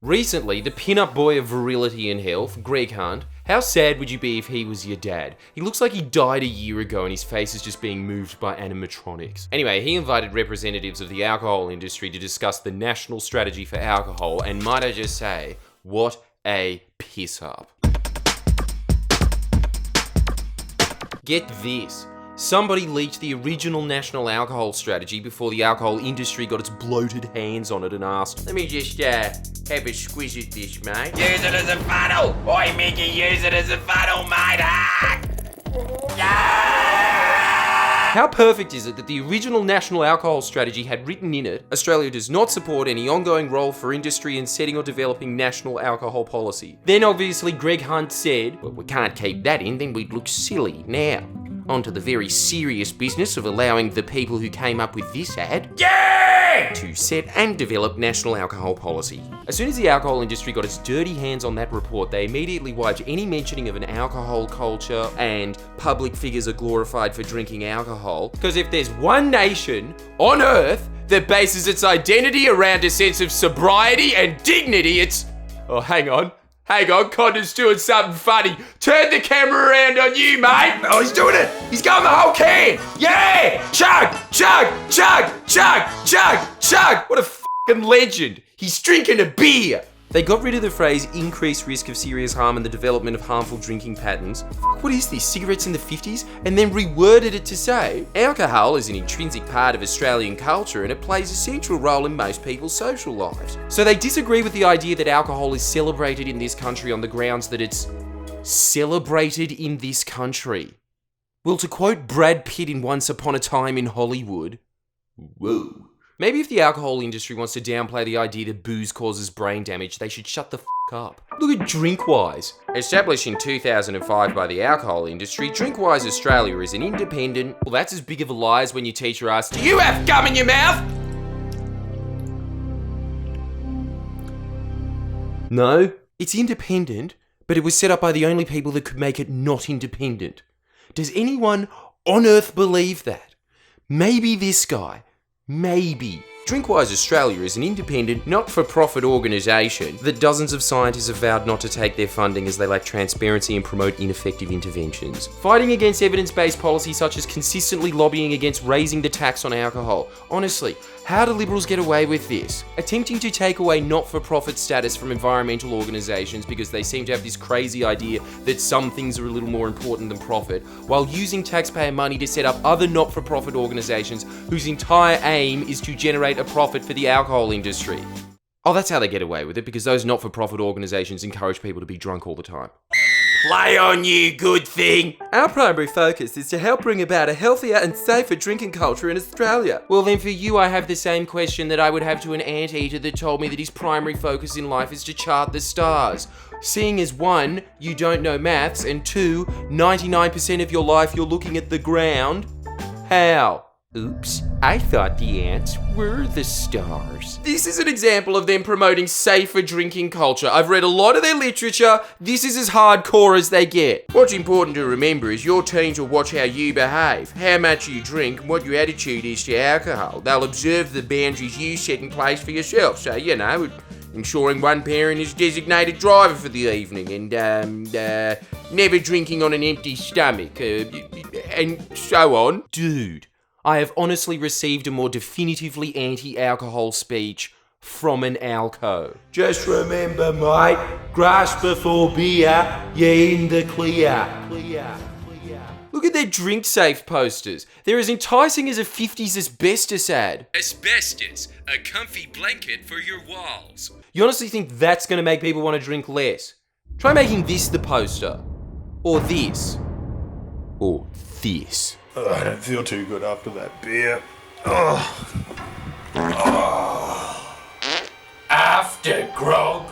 Recently, the pin-up boy of virility and health, Greg Hunt, how sad would you be if he was your dad? He looks like he died a year ago and his face is just being moved by animatronics. Anyway, he invited representatives of the alcohol industry to discuss the national strategy for alcohol, and might I just say, what a piss-up. Get this. Somebody leaked the original national alcohol strategy before the alcohol industry got its bloated hands on it and asked, "Let me just have a squiz at this, mate." Use it as a funnel! Oi, Mickey, use it as a funnel, mate! Ah! How perfect is it that the original national alcohol strategy had written in it, Australia does not support any ongoing role for industry in setting or developing national alcohol policy. Then obviously Greg Hunt said, well, we can't keep that in, then we'd look silly. Now, on to the very serious business of allowing the people who came up with this ad to set and develop national alcohol policy. As soon as the alcohol industry got its dirty hands on that report, they immediately wiped any mentioning of an alcohol culture and public figures are glorified for drinking alcohol. Because if there's one nation on earth that bases its identity around a sense of sobriety and dignity, it's... Oh, hang on, Connor's doing something funny. Turn the camera around on you, mate. Oh, he's doing it! He's going the whole can! Yeah! Chug! Chug! Chug! Chug! Chug! Chug! What a fucking legend. He's drinking a beer. They got rid of the phrase increased risk of serious harm and the development of harmful drinking patterns. What is this, cigarettes in the 50s? And then reworded it to say, alcohol is an intrinsic part of Australian culture and it plays a central role in most people's social lives. So they disagree with the idea that alcohol is celebrated in this country on the grounds that it's celebrated in this country. Well, to quote Brad Pitt in Once Upon a Time in Hollywood, whoa. Maybe if the alcohol industry wants to downplay the idea that booze causes brain damage, they should shut the up. Look at DrinkWise. Established in 2005 by the alcohol industry, DrinkWise Australia is an independent... Well, that's as big of a lie as when your teacher asks, "Do you have gum in your mouth?" No, it's independent, but it was set up by the only people that could make it not independent. Does anyone on earth believe that? Maybe this guy. Maybe. DrinkWise Australia is an independent, not-for-profit organisation that dozens of scientists have vowed not to take their funding as they lack transparency and promote ineffective interventions. Fighting against evidence-based policy such as consistently lobbying against raising the tax on alcohol. Honestly, how do Liberals get away with this? Attempting to take away not-for-profit status from environmental organisations because they seem to have this crazy idea that some things are a little more important than profit, while using taxpayer money to set up other not-for-profit organisations whose entire aim is to generate a profit for the alcohol industry. Oh, that's how they get away with it, because those not-for-profit organisations encourage people to be drunk all the time. Play on, you good thing! Our primary focus is to help bring about a healthier and safer drinking culture in Australia. Well then for you I have the same question that I would have to an anteater that told me that his primary focus in life is to chart the stars. Seeing as 1, you don't know maths, and 2, 99% of your life you're looking at the ground. How? Oops, I thought the ants were the stars. This is an example of them promoting safer drinking culture. I've read a lot of their literature. This is as hardcore as they get. What's important to remember is your teens will watch how you behave, how much you drink, and what your attitude is to alcohol. They'll observe the boundaries you set in place for yourself. So, you know, ensuring one parent is designated driver for the evening and never drinking on an empty stomach, and so on. Dude. I have honestly received a more definitively anti-alcohol speech from an alco. Just remember, mate, grass before beer, you're in the clear. Look at their drink safe posters. They're as enticing as a 50s asbestos ad. Asbestos, a comfy blanket for your walls. You honestly think that's going to make people want to drink less? Try making this the poster. Or this. Or this. I don't feel too good after that beer. After grog.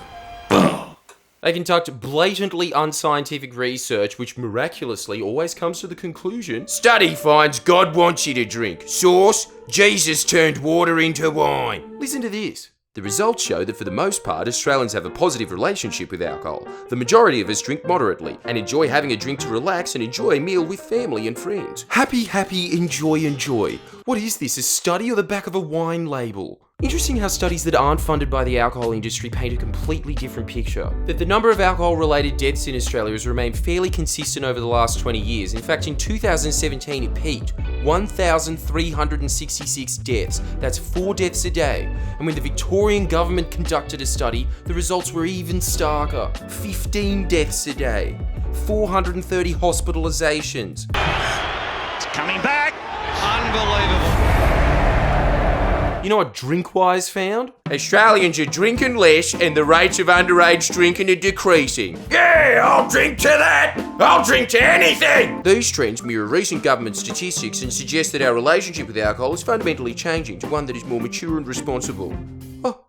They conduct blatantly unscientific research which miraculously always comes to the conclusion, study finds God wants you to drink. Source, Jesus turned water into wine. Listen to this. The results show that for the most part, Australians have a positive relationship with alcohol. The majority of us drink moderately and enjoy having a drink to relax and enjoy a meal with family and friends. Happy, enjoy. What is this, a study or the back of a wine label? Interesting how studies that aren't funded by the alcohol industry paint a completely different picture. That the number of alcohol-related deaths in Australia has remained fairly consistent over the last 20 years. In fact, in 2017 it peaked. 1,366 deaths. That's 4 deaths a day. And when the Victorian government conducted a study, the results were even starker. 15 deaths a day. 430 hospitalizations. It's coming back. Unbelievable. You know what Drinkwise found? Australians are drinking less and the rates of underage drinking are decreasing. Yeah, I'll drink to that. I'll drink to anything. These trends mirror recent government statistics and suggest that our relationship with alcohol is fundamentally changing to one that is more mature and responsible. Oh,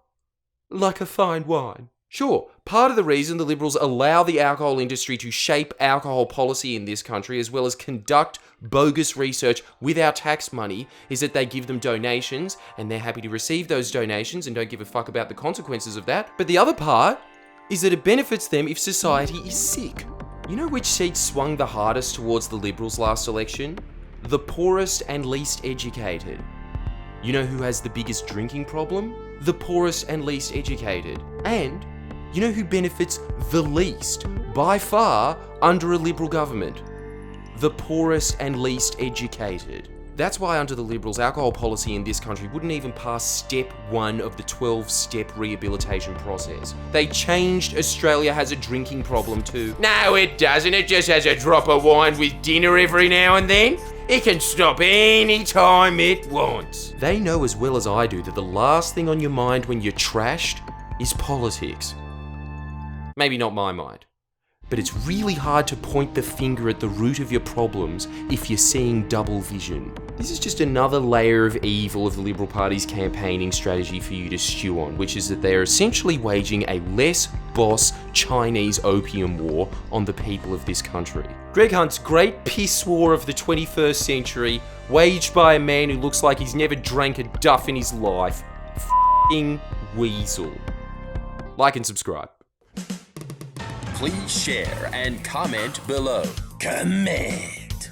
like a fine wine. Sure, part of the reason the Liberals allow the alcohol industry to shape alcohol policy in this country as well as conduct bogus research with our tax money is that they give them donations and they're happy to receive those donations and don't give a fuck about the consequences of that. But the other part is that it benefits them if society is sick. You know which seat swung the hardest towards the Liberals last election? The poorest and least educated. You know who has the biggest drinking problem? The poorest and least educated. And you know who benefits the least, by far, under a Liberal government? The poorest and least educated. That's why under the Liberals, alcohol policy in this country wouldn't even pass step 1 of the 12-step rehabilitation process. They changed Australia has a drinking problem too. No, it doesn't. It just has a drop of wine with dinner every now and then. It can stop any time it wants. They know as well as I do that the last thing on your mind when you're trashed is politics. Maybe not my mind. But it's really hard to point the finger at the root of your problems if you're seeing double vision. This is just another layer of evil of the Liberal Party's campaigning strategy for you to stew on, which is that they are essentially waging a less boss Chinese opium war on the people of this country. Greg Hunt's great piss war of the 21st century, waged by a man who looks like he's never drank a duff in his life. F***ing weasel. Like and subscribe. Please share and comment below. Comment.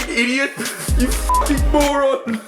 Idiot! You fucking moron!